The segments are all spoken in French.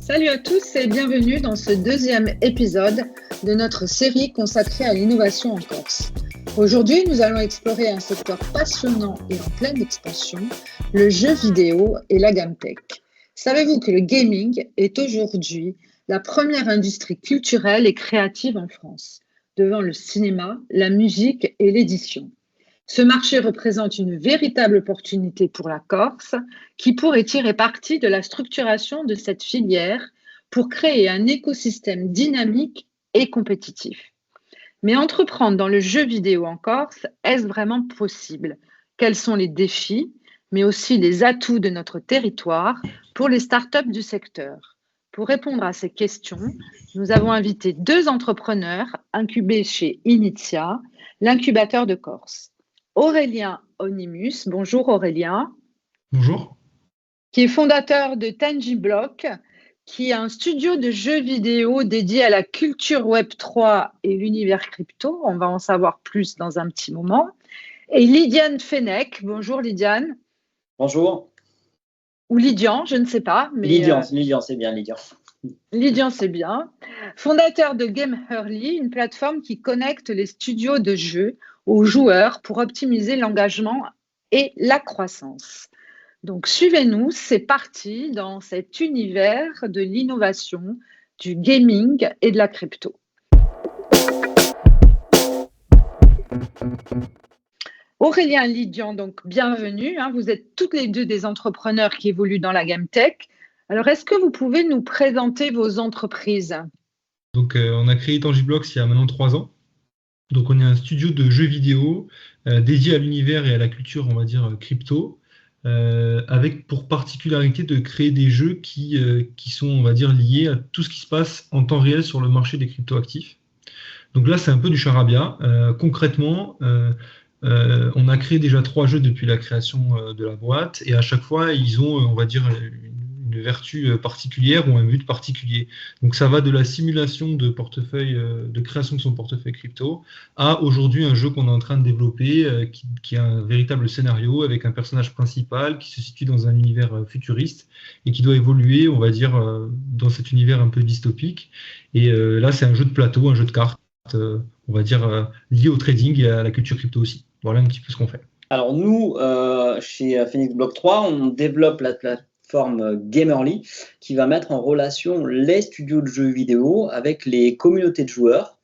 Salut à tous et bienvenue dans ce deuxième épisode de notre série consacrée à l'innovation en Corse. Aujourd'hui, nous allons explorer un secteur passionnant et en pleine expansion, le jeu vidéo et la GameTech. Savez-vous que le gaming est aujourd'hui la première industrie culturelle et créative en France, devant le cinéma, la musique et l'édition? Ce marché représente une véritable opportunité pour la Corse qui pourrait tirer parti de la structuration de cette filière pour créer un écosystème dynamique et compétitif. Mais entreprendre dans le jeu vidéo en Corse, est-ce vraiment possible? Quels sont les défis, mais aussi les atouts de notre territoire pour les startups du secteur? Pour répondre à ces questions, nous avons invité deux entrepreneurs incubés chez Initia, l'incubateur de Corse. Aurélien Onimus, bonjour Aurélien. Bonjour. Qui est fondateur de TangiBlock, qui est un studio de jeux vidéo dédié à la culture Web3 et l'univers crypto. On va en savoir plus dans un petit moment. Et Lydiane Fenech, bonjour Lydiane. Bonjour. Ou Lydian, je ne sais pas. Mais Lydian, c'est bien, Lydian. Lydian, c'est bien. Fondateur de Game Early, une plateforme qui connecte les studios de jeux aux joueurs pour optimiser l'engagement et la croissance. Donc, suivez-nous, c'est parti dans cet univers de l'innovation, du gaming et de la crypto. Aurélien, Lydian, donc bienvenue. Vous êtes toutes les deux des entrepreneurs qui évoluent dans la GameTech. Alors, est-ce que vous pouvez nous présenter vos entreprises? Donc, on a créé TangiBlock il y a maintenant 3 ans. Donc, on est un studio de jeux vidéo dédié à l'univers et à la culture, on va dire, crypto, avec pour particularité de créer des jeux qui sont, on va dire, liés à tout ce qui se passe en temps réel sur le marché des crypto-actifs. Donc là, c'est un peu du charabia. Concrètement, on a créé déjà 3 jeux depuis la création de la boîte, et à chaque fois, ils ont, on va dire, une vertu particulière ou un but particulier. Donc ça va de la simulation de portefeuille, de création de son portefeuille crypto, à aujourd'hui un jeu qu'on est en train de développer qui a un véritable scénario avec un personnage principal qui se situe dans un univers futuriste et qui doit évoluer, on va dire, dans cet univers un peu dystopique. Et là, c'est un jeu de plateau, un jeu de cartes, on va dire, lié au trading et à la culture crypto aussi. Voilà un petit peu ce qu'on fait. Alors nous, chez Phoenix Block 3, on développe la plateforme Gamerly qui va mettre en relation les studios de jeux vidéo avec les communautés de joueurs.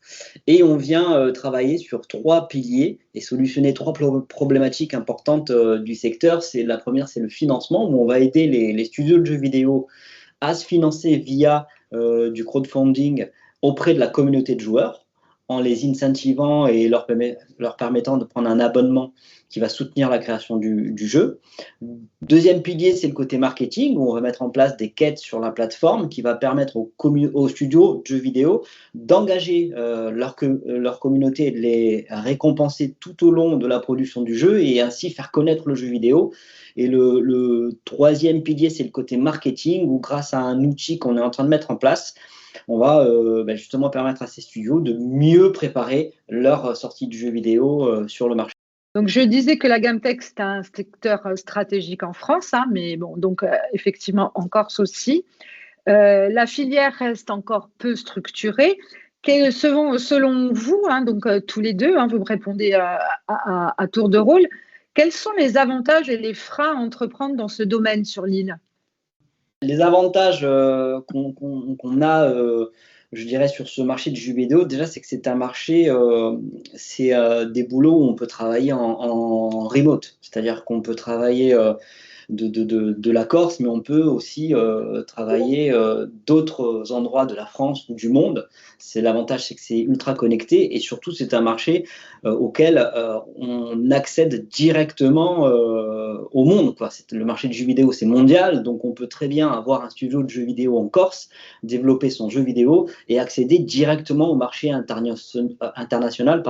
Et on vient travailler sur 3 piliers et solutionner 3 problématiques importantes du secteur. La première, c'est le financement, où on va aider les studios de jeux vidéo à se financer via du crowdfunding auprès de la communauté de joueurs, en les incentivant et leur permettant de prendre un abonnement qui va soutenir la création du jeu. Deuxième pilier, c'est le côté marketing, où on va mettre en place des quêtes sur la plateforme qui va permettre aux studios de jeux vidéo d'engager leur communauté et de les récompenser tout au long de la production du jeu et ainsi faire connaître le jeu vidéo. Et le troisième pilier, c'est le côté marketing, où grâce à un outil qu'on est en train de mettre en place, on va justement permettre à ces studios de mieux préparer leur sortie de jeux vidéo sur le marché. Donc, je disais que la GameTech, c'est un secteur stratégique en France, mais bon, donc effectivement en Corse aussi. La filière reste encore peu structurée. Selon vous, donc tous les deux, vous me répondez à tour de rôle, quels sont les avantages et les freins à entreprendre dans ce domaine sur l'île? Les avantages qu'on a, je dirais, sur ce marché du jeu vidéo, déjà, c'est que c'est un marché, c'est des boulots où on peut travailler en remote. C'est-à-dire qu'on peut travailler de la Corse, mais on peut aussi travailler d'autres endroits de la France ou du monde. L'avantage, c'est que c'est ultra connecté et surtout, c'est un marché auquel on accède directement au monde, quoi. Le marché du jeu vidéo, c'est mondial, donc on peut très bien avoir un studio de jeux vidéo en Corse, développer son jeu vidéo et accéder directement au marché international,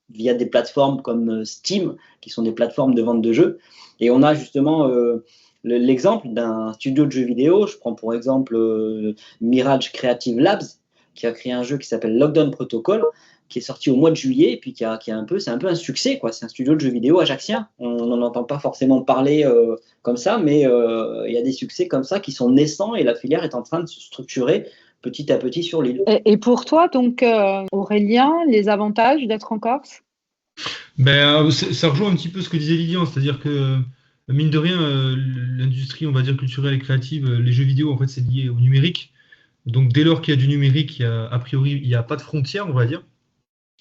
via des plateformes comme Steam, qui sont des plateformes de vente de jeux. Et on a justement l'exemple d'un studio de jeux vidéo. Je prends pour exemple Mirage Creative Labs, qui a créé un jeu qui s'appelle Lockdown Protocol, qui est sorti au mois de juillet, et puis c'est un peu un succès, quoi. C'est un studio de jeux vidéo ajaxien. On n'en entend pas forcément parler comme ça, mais il y a des succès comme ça qui sont naissants, et la filière est en train de se structurer petit à petit sur l'île. Et pour toi, donc, Aurélien, les avantages d'être en Corse? Ça rejoint un petit peu ce que disait Lilian, c'est-à-dire que, mine de rien, l'industrie, on va dire, culturelle et créative, les jeux vidéo, en fait, c'est lié au numérique. Donc, dès lors qu'il y a du numérique, a priori, il n'y a pas de frontières, on va dire.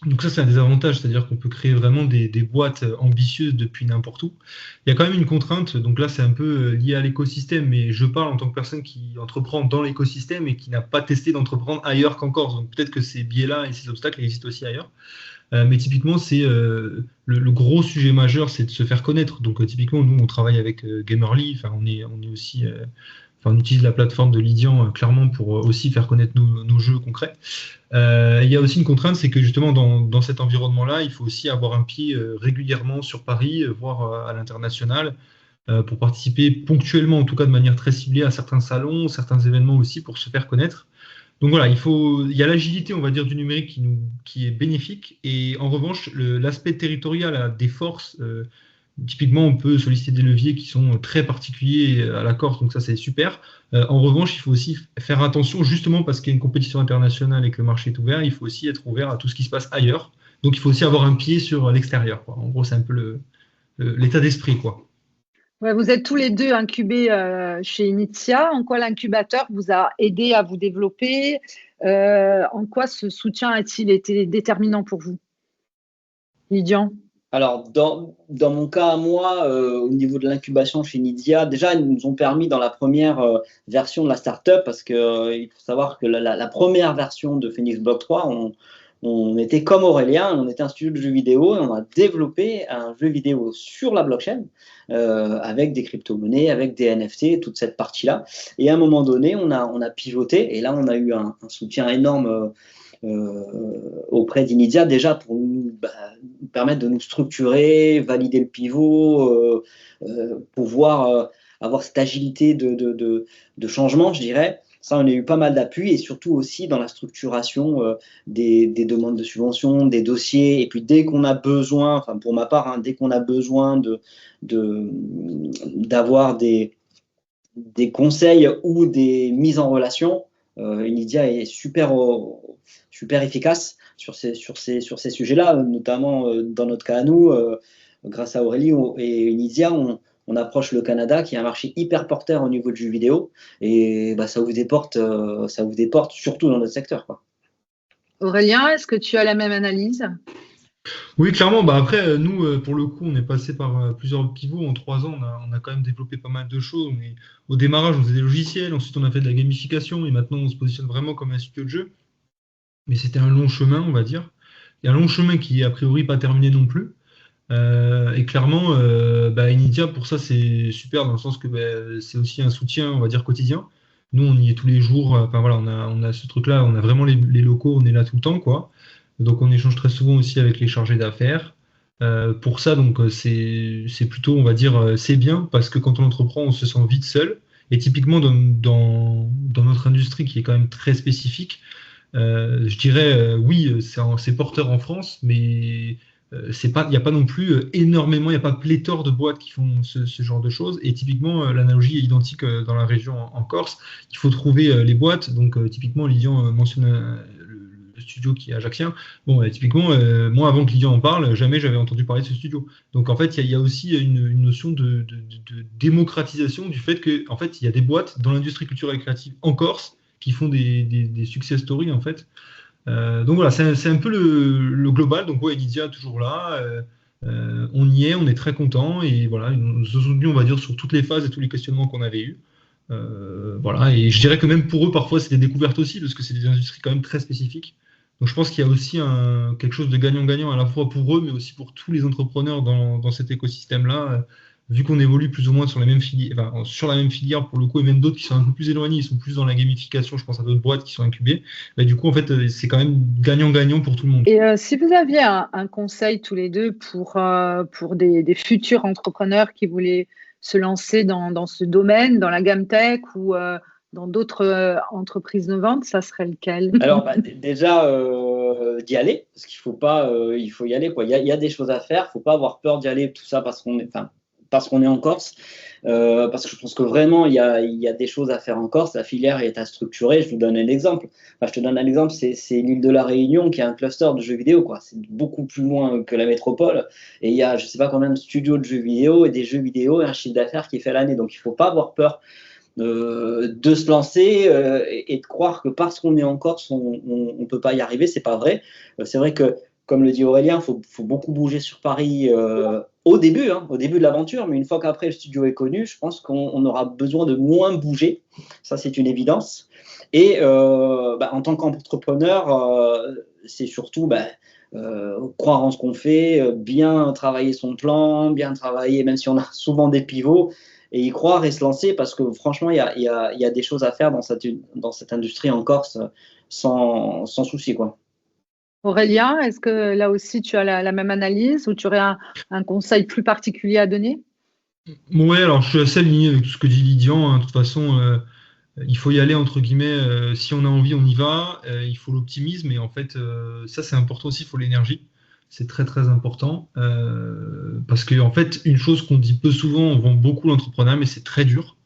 Donc ça, c'est un des avantages, c'est-à-dire qu'on peut créer vraiment des boîtes ambitieuses depuis n'importe où. Il y a quand même une contrainte, donc là, c'est un peu lié à l'écosystème, mais je parle en tant que personne qui entreprend dans l'écosystème et qui n'a pas testé d'entreprendre ailleurs qu'en Corse. Donc peut-être que ces biais-là et ces obstacles existent aussi ailleurs. Mais typiquement, c'est le gros sujet majeur, c'est de se faire connaître. Donc typiquement, nous, on travaille avec Gamerly, enfin, on est aussi... on utilise la plateforme de Lydian clairement pour aussi faire connaître nos jeux concrets. Il y a aussi une contrainte, c'est que justement dans cet environnement-là, il faut aussi avoir un pied régulièrement sur Paris, voire à l'international, pour participer ponctuellement, en tout cas de manière très ciblée, à certains salons, certains événements aussi pour se faire connaître. Donc voilà, il y a l'agilité, on va dire, du numérique qui est bénéfique, et en revanche, l'aspect territorial a des forces. Typiquement, on peut solliciter des leviers qui sont très particuliers à la Corse, donc ça c'est super. En revanche, il faut aussi faire attention, justement parce qu'il y a une compétition internationale et que le marché est ouvert, il faut aussi être ouvert à tout ce qui se passe ailleurs. Donc il faut aussi avoir un pied sur l'extérieur, quoi. En gros, c'est un peu l'état d'esprit, quoi. Ouais, vous êtes tous les deux incubés chez Initia. En quoi l'incubateur vous a aidé à vous développer? En quoi ce soutien a-t-il été déterminant pour vous, Lydian? Alors, dans mon cas à moi, au niveau de l'incubation chez Nidia, déjà, ils nous ont permis dans la première version de la startup, parce qu'il faut savoir que la première version de Phoenix Block 3, on était comme Aurélien, on était un studio de jeux vidéo et on a développé un jeu vidéo sur la blockchain avec des crypto-monnaies, avec des NFT, toute cette partie-là. Et à un moment donné, on a pivoté, et là, on a eu un soutien énorme auprès d'Inidia, déjà pour nous permettre de nous structurer, valider le pivot, pouvoir avoir cette agilité de changement, je dirais. Ça, on a eu pas mal d'appui, et surtout aussi dans la structuration des demandes de subventions, des dossiers. Et puis dès qu'on a besoin, enfin pour ma part, dès qu'on a besoin d'avoir des conseils ou des mises en relation, Inidia est super efficace sur ces sujets-là, notamment dans notre cas à nous, grâce à Aurélie et Inidia, on approche le Canada, qui est un marché hyper porteur au niveau du jeu vidéo, et ça vous déporte surtout dans notre secteur, quoi. Aurélien, est-ce que tu as la même analyse? Oui, clairement. Après, nous, pour le coup, on est passé par plusieurs pivots. En 3 ans, on a quand même développé pas mal de choses. Au démarrage, on faisait des logiciels, ensuite on a fait de la gamification, et maintenant on se positionne vraiment comme un studio de jeu. Mais c'était un long chemin, on va dire. Et un long chemin qui est a priori pas terminé non plus. Et clairement, Inidia, pour ça, c'est super, dans le sens que c'est aussi un soutien, on va dire, quotidien. Nous, on y est tous les jours. Enfin voilà, on a ce truc-là, on a vraiment les locaux, on est là tout le temps, quoi. Donc on échange très souvent aussi avec les chargés d'affaires. Pour ça, donc c'est plutôt, on va dire, c'est bien, parce que quand on entreprend, on se sent vite seul. Et typiquement dans notre industrie, qui est quand même très spécifique, je dirais oui, c'est porteur en France, mais il n'y a pas non plus énormément, il n'y a pas pléthore de boîtes qui font ce genre de choses. Et typiquement, l'analogie est identique dans la région en Corse. Il faut trouver les boîtes. Donc typiquement, Lydian mentionne le studio qui est ajaxien. Bon, typiquement, moi, avant que Lydian en parle, jamais j'avais entendu parler de ce studio. Donc en fait, il y a aussi une notion de démocratisation du fait que, en fait, il y a des boîtes dans l'industrie culturelle et créative en Corse qui font des success stories, en fait. Donc voilà, c'est un peu le global. Donc ouais, Lydia toujours là. On y est, on est très content, et voilà, nous se soutenons, on va dire, sur toutes les phases et tous les questionnements qu'on avait eus. Voilà, et je dirais que même pour eux, parfois, c'est des découvertes aussi, parce que c'est des industries quand même très spécifiques. Donc je pense qu'il y a aussi quelque chose de gagnant-gagnant à la fois pour eux, mais aussi pour tous les entrepreneurs dans cet écosystème-là. Vu qu'on évolue plus ou moins sur la même filière pour le coup, et même d'autres qui sont un peu plus éloignés, ils sont plus dans la gamification, je pense à d'autres boîtes qui sont incubées, du coup, en fait, c'est quand même gagnant-gagnant pour tout le monde. Et si vous aviez un conseil tous les deux pour des futurs entrepreneurs qui voulaient se lancer dans ce domaine, dans la GamTech, ou dans d'autres entreprises de vente, ça serait lequel? Alors, déjà, d'y aller, parce qu'il faut pas, il faut y aller, quoi. Il y a des choses à faire, faut pas avoir peur d'y aller, tout ça parce qu'on est en Corse. Parce que je pense que vraiment, il y a des choses à faire en Corse. La filière est à structurer. Je vous donne un exemple. Je te donne un exemple, c'est l'île de la Réunion qui a un cluster de jeux vidéo, quoi. C'est beaucoup plus loin que la métropole. Et il y a, je sais pas combien de studios de jeux vidéo et des jeux vidéo et un chiffre d'affaires qui est fait l'année. Donc, il faut pas avoir peur de se lancer et de croire que parce qu'on est en Corse, on peut pas y arriver. C'est pas vrai. C'est vrai que, comme le dit Aurélien, faut beaucoup bouger sur Paris au début de l'aventure, mais une fois qu'après le studio est connu, je pense qu'on aura besoin de moins bouger. Ça, c'est une évidence. Et en tant qu'entrepreneur, c'est surtout croire en ce qu'on fait, bien travailler son plan, bien travailler, même si on a souvent des pivots, et y croire et se lancer, parce que franchement, il y a des choses à faire dans cette industrie en Corse sans souci, quoi. Aurélien, est-ce que là aussi tu as la même analyse ou tu aurais un conseil plus particulier à donner? Ouais, alors je suis assez aligné avec tout ce que dit Lydian, hein. De toute façon, il faut y aller, entre guillemets, si on a envie, on y va. Il faut l'optimisme, et en fait, ça c'est important aussi, il faut l'énergie. C'est très très important. Parce que, en fait, une chose qu'on dit peu souvent, on vend beaucoup l'entrepreneuriat, mais c'est très dur.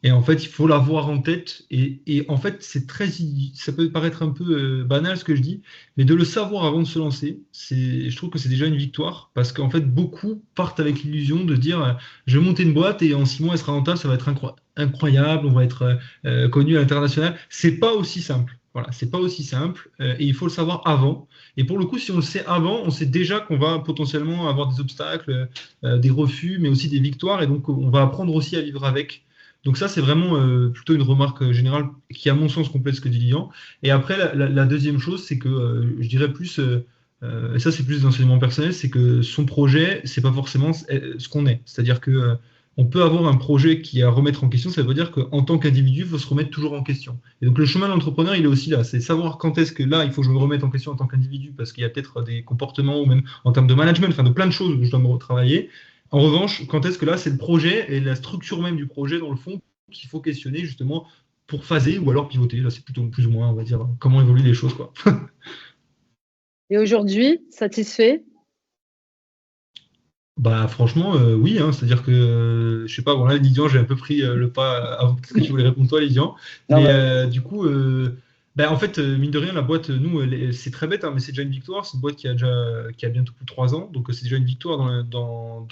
Et en fait, il faut l'avoir en tête. Et en fait, ça peut paraître un peu banal ce que je dis, mais de le savoir avant de se lancer, je trouve que c'est déjà une victoire. Parce qu'en fait, beaucoup partent avec l'illusion de se dire, je vais monter une boîte et en 6 mois, elle sera rentable, ça va être incroyable, on va être connu à l'international. C'est pas aussi simple. Voilà, c'est pas aussi simple. Et il faut le savoir avant. Et pour le coup, si on le sait avant, on sait déjà qu'on va potentiellement avoir des obstacles, des refus, mais aussi des victoires. Et donc, on va apprendre aussi à vivre avec. Donc ça, c'est vraiment plutôt une remarque générale qui, à mon sens, complète ce que dit Lilian. Et après, la deuxième chose, c'est que je dirais plus, et ça c'est plus d'enseignement personnel, c'est que son projet, c'est pas forcément ce qu'on est. C'est-à-dire que on peut avoir un projet qui est à remettre en question, ça veut dire qu'en tant qu'individu, il faut se remettre toujours en question. Et donc le chemin de l'entrepreneur, il est aussi là. C'est savoir quand est-ce que là, il faut que je me remette en question en tant qu'individu, parce qu'il y a peut-être des comportements, ou même en termes de management, enfin de plein de choses où je dois me retravailler. En revanche, quand est-ce que là, c'est le projet et la structure même du projet, dans le fond, qu'il faut questionner justement pour phaser ou alors pivoter. Là, c'est plutôt plus ou moins, on va dire, comment évoluent les choses, quoi. Et aujourd'hui, satisfait? Franchement, oui, hein, c'est-à-dire que, je sais pas, bon là, Lydian, j'ai un peu pris le pas avant que tu voulais répondre toi, Lydian. Mais du coup, en fait, mine de rien, la boîte, nous, c'est très bête, hein, mais c'est déjà une victoire. C'est une boîte qui a bientôt plus de 3 ans, donc c'est déjà une victoire dans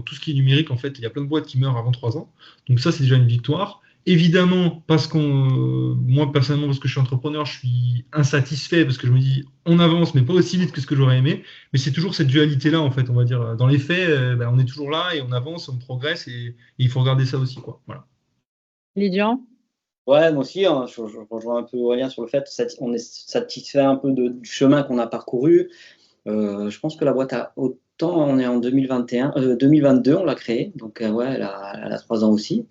tout ce qui est numérique. En fait, il y a plein de boîtes qui meurent avant 3 ans, donc ça, c'est déjà une victoire. Évidemment, moi personnellement, parce que je suis entrepreneur, je suis insatisfait parce que je me dis, on avance, mais pas aussi vite que ce que j'aurais aimé. Mais c'est toujours cette dualité-là, en fait, on va dire. Dans les faits, on est toujours là et on avance, on progresse, et il faut regarder ça aussi, quoi. Voilà. Lydian? Ouais, moi aussi, hein, je rejoins un peu Aurélien sur le fait qu'on est satisfait un peu du chemin qu'on a parcouru. Je pense que la boîte a autant, on est en 2022, on l'a créée, donc ouais, elle a 3 ans aussi.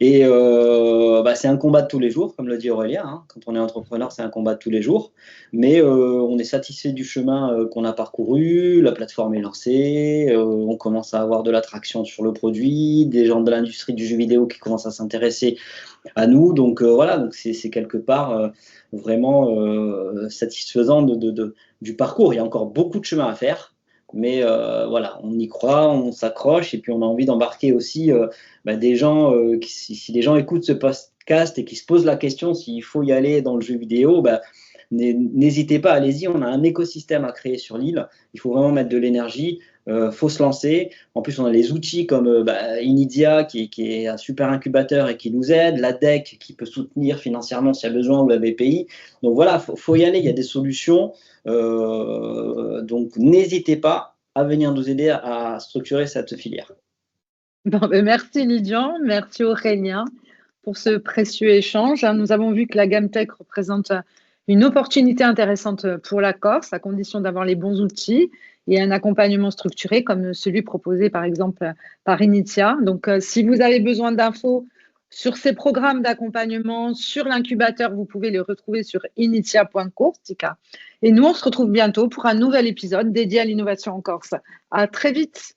Et c'est un combat de tous les jours, comme le dit Aurélien, hein. Quand on est entrepreneur, c'est un combat de tous les jours. Mais on est satisfait du chemin qu'on a parcouru, la plateforme est lancée, on commence à avoir de l'attraction sur le produit, des gens de l'industrie du jeu vidéo qui commencent à s'intéresser à nous. Donc voilà, donc c'est quelque part vraiment satisfaisant du parcours. Il y a encore beaucoup de chemin à faire. Mais voilà, on y croit, on s'accroche, et puis on a envie d'embarquer aussi des gens, si les gens écoutent ce podcast et qui se posent la question s'il faut y aller dans le jeu vidéo, n'hésitez pas, allez-y, on a un écosystème à créer sur l'île, il faut vraiment mettre de l'énergie, faut se lancer. En plus, on a les outils comme Inidia qui est un super incubateur et qui nous aide, la DEC qui peut soutenir financièrement s'il y a besoin, ou la BPI. Donc voilà, faut y aller, il y a des solutions. Donc n'hésitez pas à venir nous aider à structurer cette filière. Merci Lydian, merci Aurélien pour ce précieux échange. Nous avons vu que la gamme tech représente une opportunité intéressante pour la Corse, à condition d'avoir les bons outils et un accompagnement structuré comme celui proposé par exemple par Initia. Donc si vous avez besoin d'infos sur ces programmes d'accompagnement, sur l'incubateur, vous pouvez les retrouver sur initia.courtica. Et nous, on se retrouve bientôt pour un nouvel épisode dédié à l'innovation en Corse. À très vite.